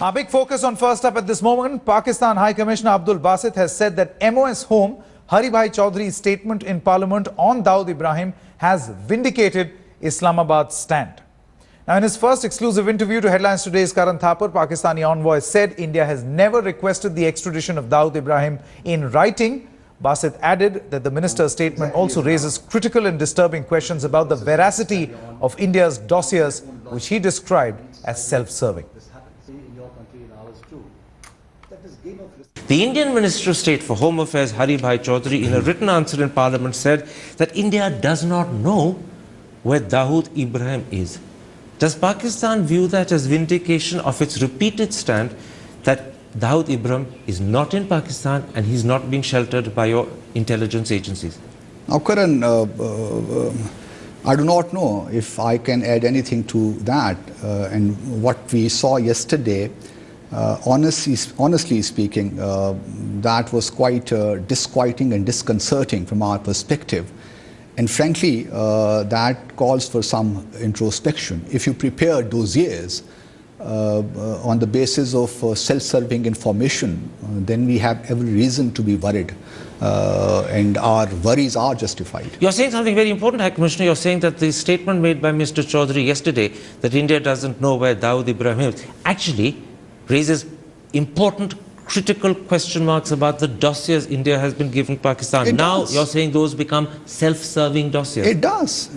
Our big focus on First Up at this moment. Pakistan High Commissioner Abdul Basit has said that MOS home Haribhai Chaudhry's statement in Parliament on Dawood Ibrahim has vindicated Islamabad's stand. Now, in his first exclusive interview to Headlines Today's Karan Thapar, Pakistani envoy said India has never requested the extradition of Dawood Ibrahim in writing. Basit added that the minister's statement also raises critical and disturbing questions about the veracity of India's dossiers, which he described as self-serving. The Indian Minister of State for Home Affairs, Haribhai Chaudhry, in a written answer in Parliament said that India does not know where Dawood Ibrahim is. Does Pakistan view that as vindication of its repeated stand that Dawood Ibrahim is not in Pakistan and he's not being sheltered by your intelligence agencies? Now, Karan, I do not know if I can add anything to that. And what we saw yesterday, honestly speaking, that was quite disquieting and disconcerting from our perspective. And frankly, that calls for some introspection. If you prepare dossiers on the basis of self-serving information, then we have every reason to be worried. And our worries are justified. You're saying something very important, High Commissioner. You're saying that the statement made by Mr. Chaudhry yesterday that India doesn't know where Dawood Ibrahim is actually raises important critical question marks about the dossiers India has been giving Pakistan. Now you're saying those become self-serving dossiers. It does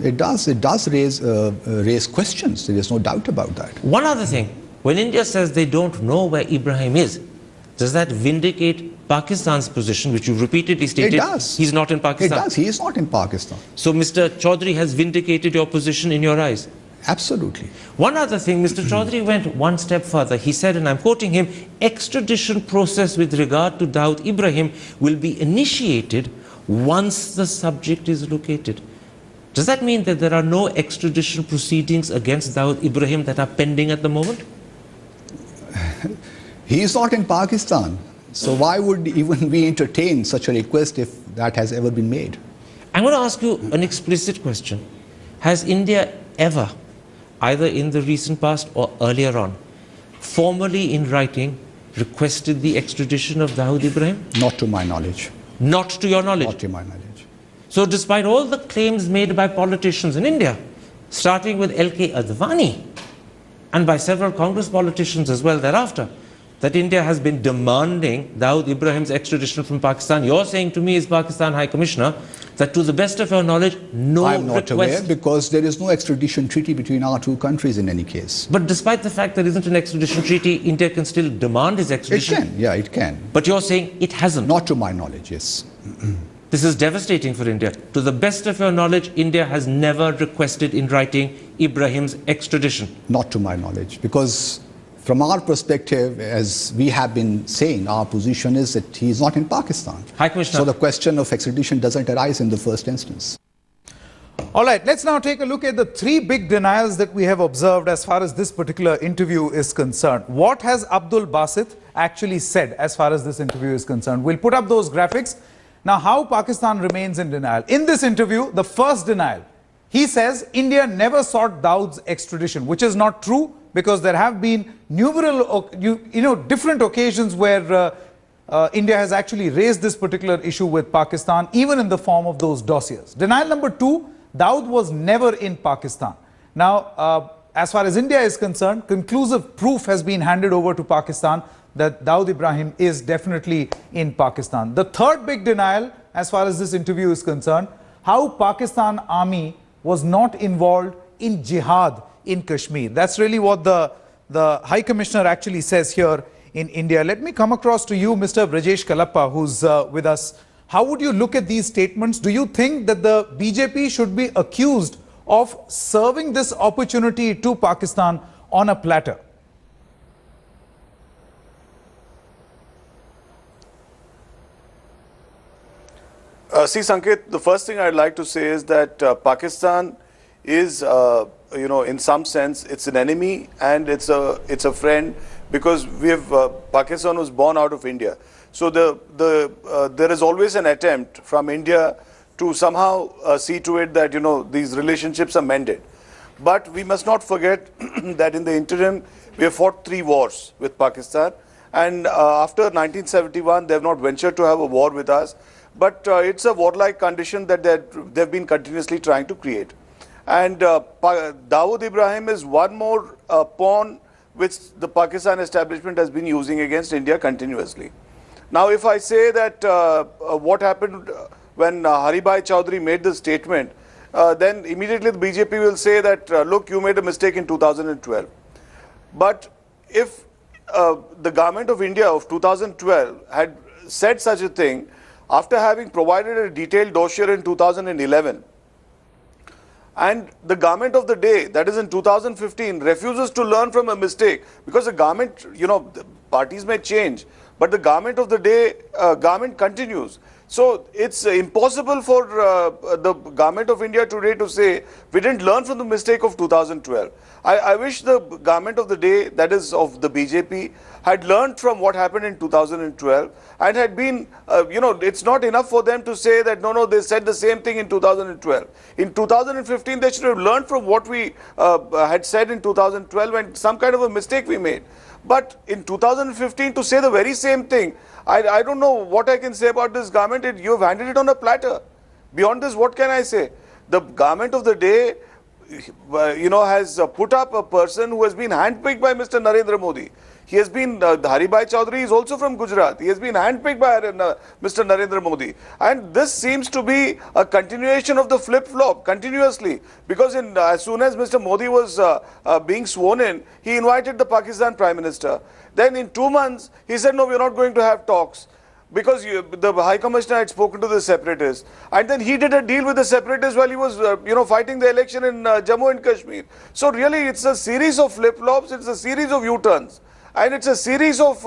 raise questions. There is no doubt about that. One other thing, when India says they don't know where Ibrahim is, does that vindicate Pakistan's position, which you've repeatedly stated? It does. He's not in Pakistan. It does. He is not in Pakistan. So Mr. Chaudhry has vindicated your position in your eyes? Absolutely. One other thing, Mr. Chaudhry went one step further. He said, and I'm quoting him, extradition process with regard to Dawood Ibrahim will be initiated once the subject is located. Does that mean that there are no extradition proceedings against Dawood Ibrahim that are pending at the moment? He is not in Pakistan. So why would even we entertain such a request if that has ever been made? I'm going to ask you an explicit question. Has India ever, either in the recent past or earlier on, formally in writing requested the extradition of Dawood Ibrahim? Not to my knowledge. Not to your knowledge? Not to my knowledge. So despite all the claims made by politicians in India, starting with L.K. Advani, and by several Congress politicians as well thereafter, that India has been demanding Dawood Ibrahim's extradition from Pakistan, you're saying to me as Pakistan High Commissioner that to the best of your knowledge, no I'm not request. aware because there is no extradition treaty between our two countries in any case. But despite the fact there isn't an extradition treaty, India can still demand his extradition? It can, yeah, it can. But you're saying it hasn't? Not to my knowledge, yes. This is devastating for India. To the best of your knowledge, India has never requested in writing Ibrahim's extradition? Not to my knowledge, because from our perspective, as we have been saying, our position is that he is not in Pakistan. High Commissioner. So the question of extradition doesn't arise in the first instance. All right, let's now take a look at the three big denials that we have observed as far as this particular interview is concerned. What has Abdul Basit actually said as far as this interview is concerned? We'll put up those graphics. Now, how Pakistan remains in denial. In this interview, the first denial, he says India never sought Dawood's extradition, which is not true, because there have been numerous, different occasions where India has actually raised this particular issue with Pakistan, even in the form of those dossiers. Denial number two, Dawood was never in Pakistan. Now, as far as India is concerned, conclusive proof has been handed over to Pakistan that Dawood Ibrahim is definitely in Pakistan. The third big denial, as far as this interview is concerned, how Pakistan Army was not involved in jihad in Kashmir. That's really what the High Commissioner actually says here in India. Let me come across to you, Mr. Brajesh Kalappa, who's with us. How would you look at these statements? Do you think that the BJP should be accused of serving this opportunity to Pakistan on a platter? See, Sanket, the first thing I'd like to say is that Pakistan is, in some sense, it's an enemy and it's a friend, because Pakistan was born out of India. So there is always an attempt from India to somehow see to it that these relationships are mended. But we must not forget that in the interim, We have fought 3 wars with Pakistan, and after 1971, they have not ventured to have a war with us. But it's a warlike condition that they've been continuously trying to create. And Dawood Ibrahim is one more pawn which the Pakistan establishment has been using against India continuously. Now, if I say that what happened when Haribhai Chaudhary made the statement, then immediately the BJP will say that, look, you made a mistake in 2012. But if the government of India of 2012 had said such a thing after having provided a detailed dossier in 2011, and the government of the day, that is in 2015, refuses to learn from a mistake, because the government, the parties may change, but the government of the day, government continues. So it's impossible for the government of India today to say, we didn't learn from the mistake of 2012. I wish the government of the day, that is of the BJP, had learned from what happened in 2012 and had been, it's not enough for them to say that, no, they said the same thing in 2012. In 2015, they should have learned from what we had said in 2012 and some kind of a mistake we made. But in 2015, to say the very same thing, I don't know what I can say about this government. You have handed it on a platter. Beyond this, what can I say? The government of the day, has put up a person who has been handpicked by Mr. Narendra Modi. He has been, Haribhai Chaudhary is also from Gujarat. He has been handpicked by Mr. Narendra Modi. And this seems to be a continuation of the flip-flop continuously. Because as soon as Mr. Modi was being sworn in, he invited the Pakistan Prime Minister. Then in 2 months, he said, no, we are not going to have talks. Because the High Commissioner had spoken to the separatists. And then he did a deal with the separatists while he was, fighting the election in Jammu and Kashmir. So really, it's a series of flip-flops. It's a series of U-turns. And it's a series of,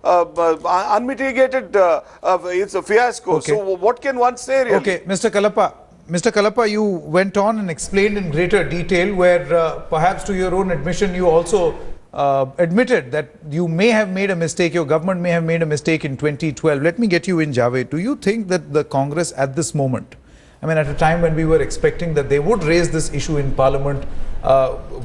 unmitigated, it's a fiasco. Okay. So what can one say really? Okay, Mr. Kalappa, you went on and explained in greater detail where perhaps to your own admission, you also admitted that you may have made a mistake, your government may have made a mistake in 2012. Let me get you in, Javed. Do you think that the Congress at this moment, at a time when we were expecting that they would raise this issue in Parliament,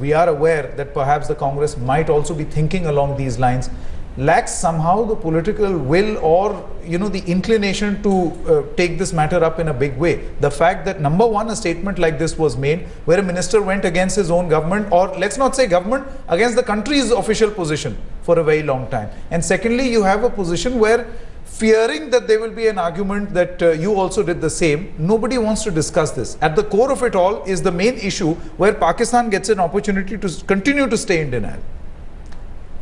we are aware that perhaps the Congress might also be thinking along these lines, lacks somehow the political will or the inclination to take this matter up in a big way? The fact that, number one, a statement like this was made where a minister went against his own government, or let's not say government, against the country's official position for a very long time. And secondly, you have a position where, fearing that there will be an argument that you also did the same, nobody wants to discuss this. At the core of it all is the main issue where Pakistan gets an opportunity to continue to stay in denial.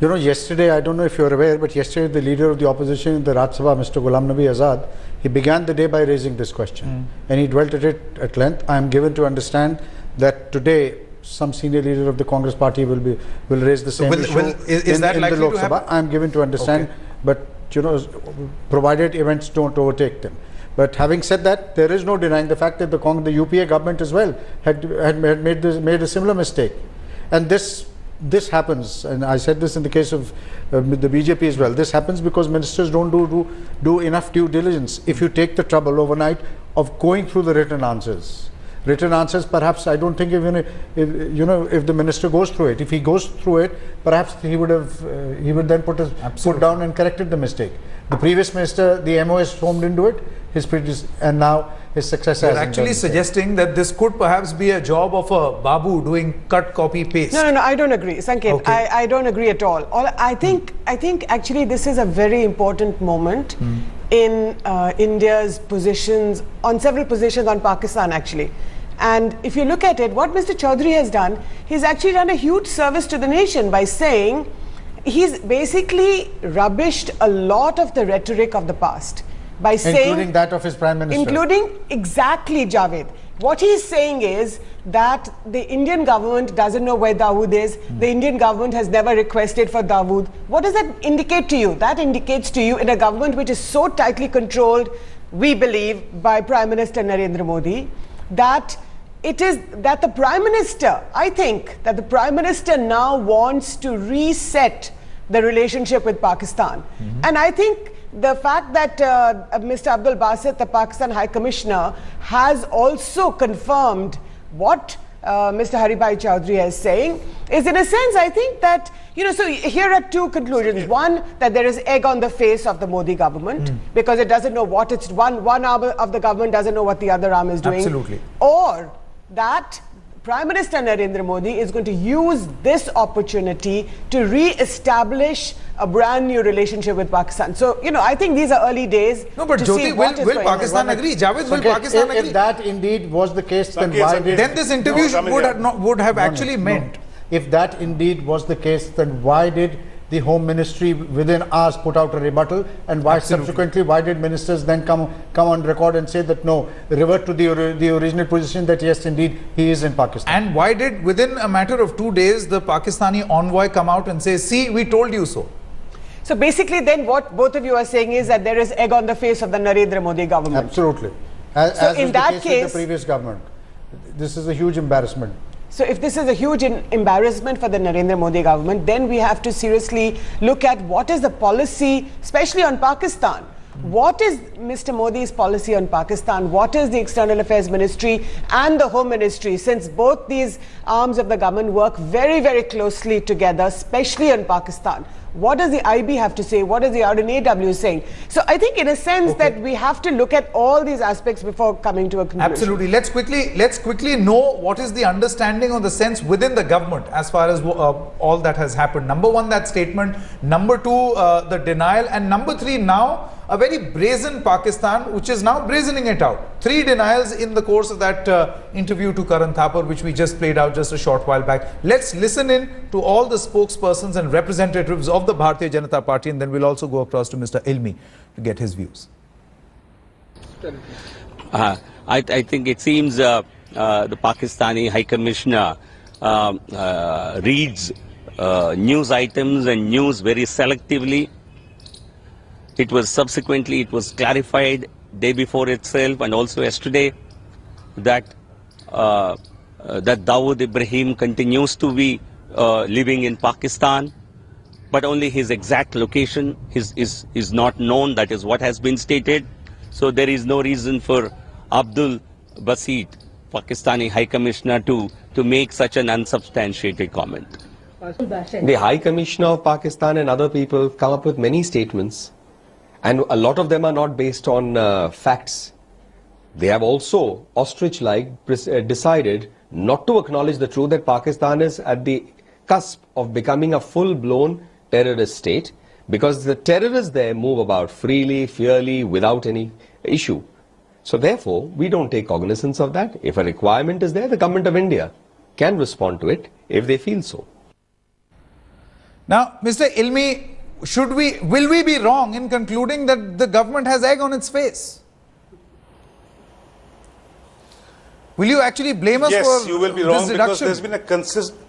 Yesterday, I don't know if you're aware, but yesterday the leader of the opposition in the Rajya Sabha, Mr. Ghulam Nabi Azad, he began the day by raising this question. And he dwelt at it at length. I am given to understand that today some senior leader of the Congress party will raise the same issue is that likely the Lok to happen? Sabha. I am given to understand, okay. But provided events don't overtake them. But having said that, there is no denying the fact that the UPA government as well had made a similar mistake. And this happens, and I said this in the case of the BJP as well. This happens because ministers don't do enough due diligence. If you take the trouble overnight of going through the written answers, perhaps I don't think if the minister goes through it, if he goes through it, perhaps he would then put down and corrected the mistake. The previous minister, the MOS formed into it, and now his successor. You're actually suggesting that this could perhaps be a job of a Babu doing cut, copy, paste. No, I don't agree, Sanket. Okay. I don't agree at all. I think actually this is a very important moment in India's positions, on several positions on Pakistan actually. And if you look at it, what Mr. Chaudhary has done, he's actually done a huge service to the nation by saying he's basically rubbished a lot of the rhetoric of the past. By saying, including that of his Prime Minister. Including, exactly, Javed. What he's saying is that the Indian government doesn't know where Dawood is. The Indian government has never requested for Dawood. What does that indicate to you? That indicates to you in a government which is so tightly controlled, we believe, by Prime Minister Narendra Modi, that the Prime Minister, I think that the Prime Minister now wants to reset the relationship with Pakistan. And I think the fact that Mr. Abdul Basit, the Pakistan High Commissioner, has also confirmed what Mr. Haribhai Chaudhary is saying is, in a sense, I think that You know, so here are two conclusions. One, that there is egg on the face of the Modi government because it doesn't know what it's, one arm of the government doesn't know what the other arm is doing. Absolutely. Or that Prime Minister Narendra Modi is going to use this opportunity to re-establish a brand new relationship with Pakistan. So, you know, I think these are early days. No, but to Jyoti, see what is will going on. Pakistan agree? Javed, will Sanket, Pakistan agree? if that indeed was the case, then why did... Then this interview would have actually meant... If that indeed was the case, then why did the Home Ministry within hours put out a rebuttal, and why subsequently why did ministers then come on record and say that no, revert to the original position that yes, indeed he is in Pakistan? And why did within a matter of 2 days the Pakistani envoy come out and say, see, we told you so? So basically then what both of you are saying is that there is egg on the face of the Narendra Modi government. Absolutely. As So was in the that case case, with the previous government. This is a huge embarrassment. so if this is a huge embarrassment for the Narendra Modi government, then we have to seriously look at what is the policy, especially on Pakistan. What is Mr. Modi's policy on Pakistan? What is the External Affairs Ministry and the Home Ministry? Since both these arms of the government work very, very closely together, especially on Pakistan. What does the IB have to say? What is the RNAW saying? So I think in a sense that we have to look at all these aspects before coming to a conclusion. Absolutely. Let's quickly know what is the understanding or the sense within the government as far as all that has happened. Number one, that statement. Number two, the denial. And number three, now a very brazen Pakistan, which is now brazening it out. 3 denials in the course of that interview to Karan Thapar, which we just played out just a short while back. Let's listen in to all the spokespersons and representatives of the Bharatiya Janata Party, and then we'll also go across to Mr. Ilmi to get his views. I think it seems the Pakistani High Commissioner reads news items and news very selectively. It was clarified day before itself and also yesterday that that Dawood Ibrahim continues to be living in Pakistan, but only his exact location is not known. That is what has been stated. So there is no reason for Abdul Basit, Pakistani High Commissioner, to make such an unsubstantiated comment. The High Commissioner of Pakistan and other people come up with many statements, and a lot of them are not based on facts. They have also, ostrich-like, decided not to acknowledge the truth that Pakistan is at the cusp of becoming a full-blown terrorist state, because the terrorists there move about freely, fairly, without any issue. So therefore, we don't take cognizance of that. If a requirement is there, the government of India can respond to it if they feel so. Now, Mr. Ilmi, will we be wrong in concluding that the government has egg on its face? Will you actually blame us for Yes, you will be wrong, because there's been a consistent...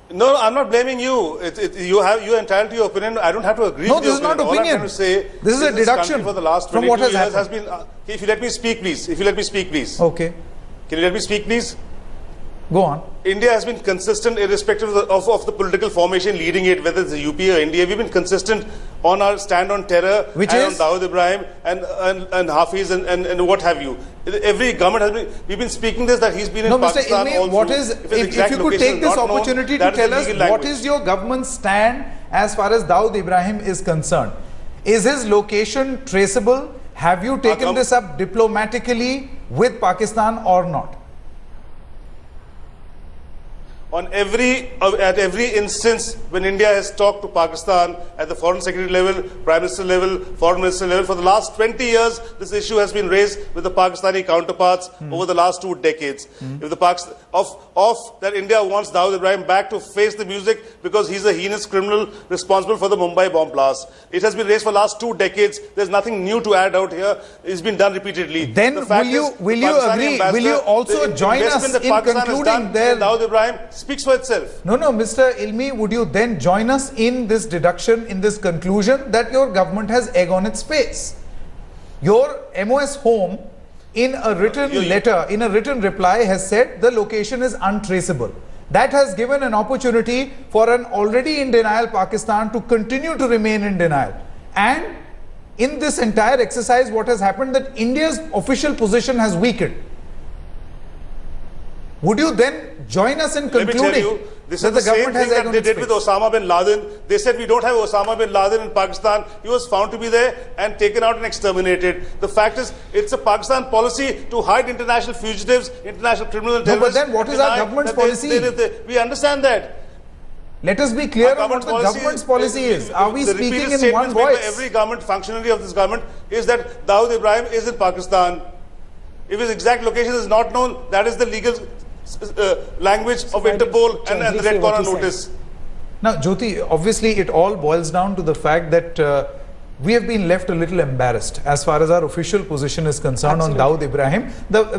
No, I'm not blaming you. You're entitled to your opinion. I don't have to agree with you. No, this is not opinion. All I'm trying to say, this is a deduction for the last from what has years happened. has been... if you let me speak, please. If you let me speak, please. Okay. Can you let me speak, please? Go on. India has been consistent irrespective of the political formation leading it, whether it's the UP or India. We've been consistent on our stand on terror, which and is? on Dawood Ibrahim and Hafiz and what have you. Every government has been, we've been speaking this, that he's been in Pakistan. Mr. Ilmi, what is, if you could take this opportunity to tell us what is your government's stand as far as Dawood Ibrahim is concerned? Is his location traceable? Have you taken this up diplomatically with Pakistan or not? At every instance when India has talked to Pakistan at the foreign secretary level, prime minister level, foreign minister level, for the last 20 years, this issue has been raised with the Pakistani counterparts over the last 2 decades. If the that India wants Dawood Ibrahim back to face the music because he's a heinous criminal responsible for the Mumbai bomb blast. It has been raised for the last 2 decades. There's nothing new to add out here. It's been done repeatedly. Then will you agree? Will you also join us in concluding there? Dawood Ibrahim speaks for itself. No, Mr. Ilmi, would you then join us in this deduction, in this conclusion that your government has egg on its face? Your MOS Home, in a written letter, in a written reply, has said the location is untraceable. That has given an opportunity for an already in denial Pakistan to continue to remain in denial. And in this entire exercise, what has happened, that India's official position has weakened. Would you then join us in concluding This is the same thing that they did with Osama bin Laden. They said we don't have Osama bin Laden in Pakistan. He was found to be there and taken out and exterminated. The fact is, it's a Pakistan policy to hide international fugitives, international criminals and terrorists. No, but then what is our government's policy? We understand that. Let us be clear on what the government's policy is. Are we speaking in one voice? Every government functionary of this government is that Dawood Ibrahim is in Pakistan. If his exact location is not known, that is the legal language of Interpol and the Red Corner notice. Now, Jyoti, obviously it all boils down to the fact that we have been left a little embarrassed as far as our official position is concerned on Dawood Ibrahim,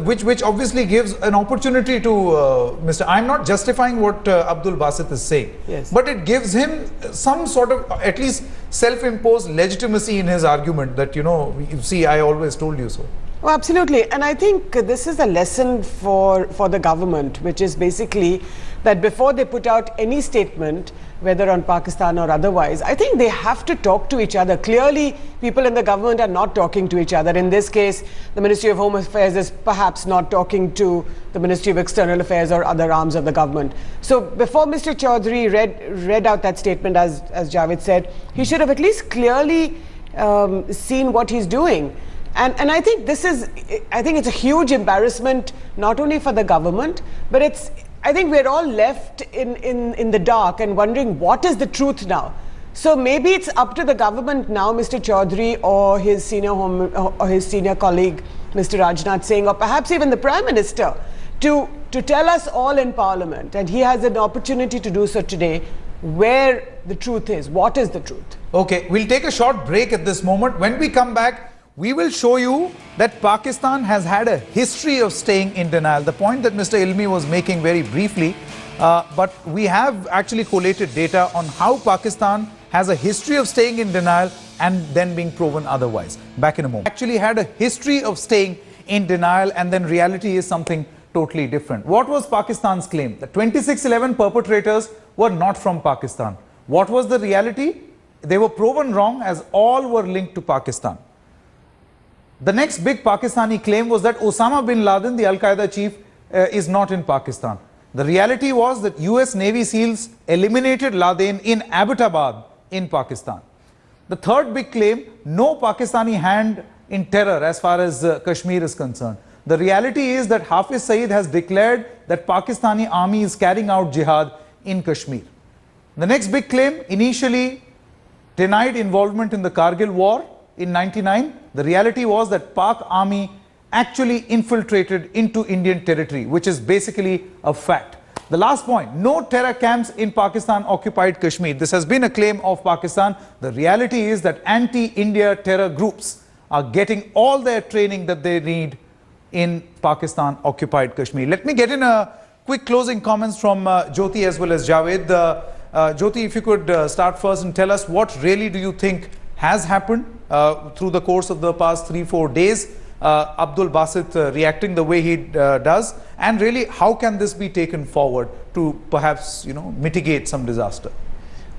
which obviously gives an opportunity to Mr. I'm not justifying what Abdul Basit is saying, but it gives him some sort of at least self-imposed legitimacy in his argument that, you know, you see, I always told you so. Oh, absolutely. And I think this is a lesson for the government, which is basically that before they put out any statement, whether on Pakistan or otherwise, I think they have to talk to each other. Clearly, people in the government are not talking to each other. In this case, the Ministry of Home Affairs is perhaps not talking to the Ministry of External Affairs or other arms of the government. So before Mr. Chaudhary read out that statement, as Javed said, he should have at least clearly seen what he's doing. And I think it's a huge embarrassment, not only for the government, but I think we're all left in the dark and wondering what is the truth now. So maybe it's up to the government now, Mr. Chaudhary or his senior colleague, Mr. Rajnath Singh, or perhaps even the Prime Minister, to tell us all in Parliament, and he has an opportunity to do so today, where the truth is. What is the truth? Okay, we'll take a short break at this moment. When we come back, we will show you that Pakistan has had a history of staying in denial. The point that Mr. Ilmi was making very briefly, but we have actually collated data on how Pakistan has a history of staying in denial and then being proven otherwise. Back in a moment. Actually had a history of staying in denial and then reality is something totally different. What was Pakistan's claim? The 26/11 perpetrators were not from Pakistan. What was the reality? They were proven wrong as all were linked to Pakistan. The next big Pakistani claim was that Osama bin Laden, the Al-Qaeda chief, is not in Pakistan. The reality was that US Navy SEALs eliminated Laden in Abbottabad in Pakistan. The third big claim, no Pakistani hand in terror as far as Kashmir is concerned. The reality is that Hafiz Saeed has declared that Pakistani army is carrying out jihad in Kashmir. The next big claim, initially denied involvement in the Kargil war in 99. The reality was that Pak army actually infiltrated into Indian territory, which is basically a fact. The last point, no terror camps in Pakistan occupied Kashmir. This has been a claim of Pakistan. The reality is that anti-India terror groups are getting all their training that they need in Pakistan occupied Kashmir. Let me get in a quick closing comments from Jyoti as well as Javed. Jyoti, if you could start first and tell us what really do you think has happened through the course of the past 3-4 days, Abdul Basit reacting the way he does, and really how can this be taken forward to perhaps, you know, mitigate some disaster?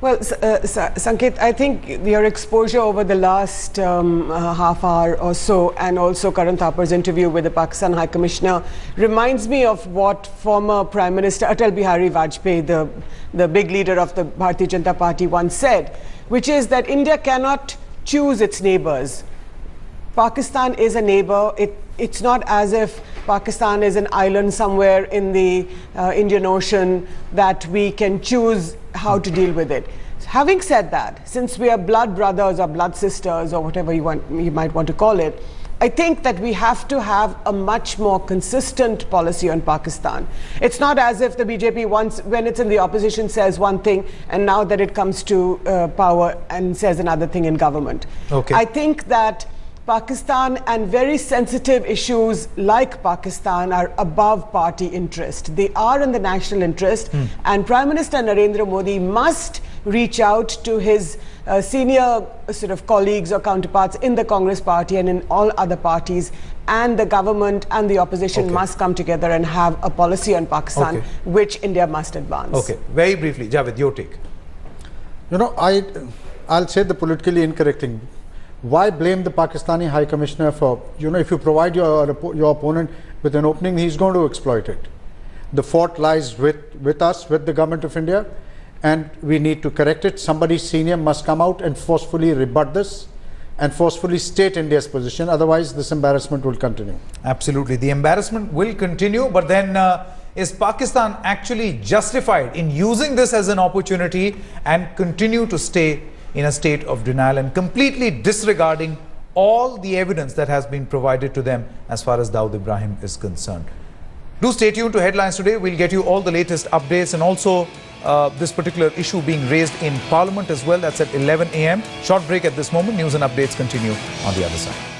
Well, Sanket, I think your exposure over the last half hour or so, and also Karan Thapar's interview with the Pakistan High Commissioner, reminds me of what former Prime Minister Atal Bihari Vajpayee, the big leader of the Bharatiya Janata Party, once said, which is that India cannot choose its neighbors. Pakistan is a neighbor. It's not as if Pakistan is an island somewhere in the Indian Ocean that we can choose how to deal with it. Having said that, since we are blood brothers or blood sisters or whatever you might want to call it, I think that we have to have a much more consistent policy on Pakistan. It's not as if the BJP once, when it's in the opposition, says one thing, and now that it comes to power and says another thing in government. Okay. I think that Pakistan and very sensitive issues like Pakistan are above party interest. They are in the national interest, and Prime Minister Narendra Modi must reach out to his senior sort of colleagues or counterparts in the Congress party and in all other parties, and the government and the opposition must come together and have a policy on Pakistan which India must advance. Okay, very briefly, Javed, your take. You know, I'll say the politically incorrect thing. Why blame the Pakistani High Commissioner for, you know, if you provide your opponent with an opening, he's going to exploit it. The fault lies with us, with the government of India, and we need to correct it. Somebody senior must come out and forcefully rebut this and forcefully state India's position. Otherwise, this embarrassment will continue. Absolutely. The embarrassment will continue, but then is Pakistan actually justified in using this as an opportunity and continue to stay in a state of denial and completely disregarding all the evidence that has been provided to them as far as Dawood Ibrahim is concerned? Do stay tuned to Headlines Today. We'll get you all the latest updates and also this particular issue being raised in Parliament as well. That's at 11 a.m. Short break at this moment. News and updates continue on the other side.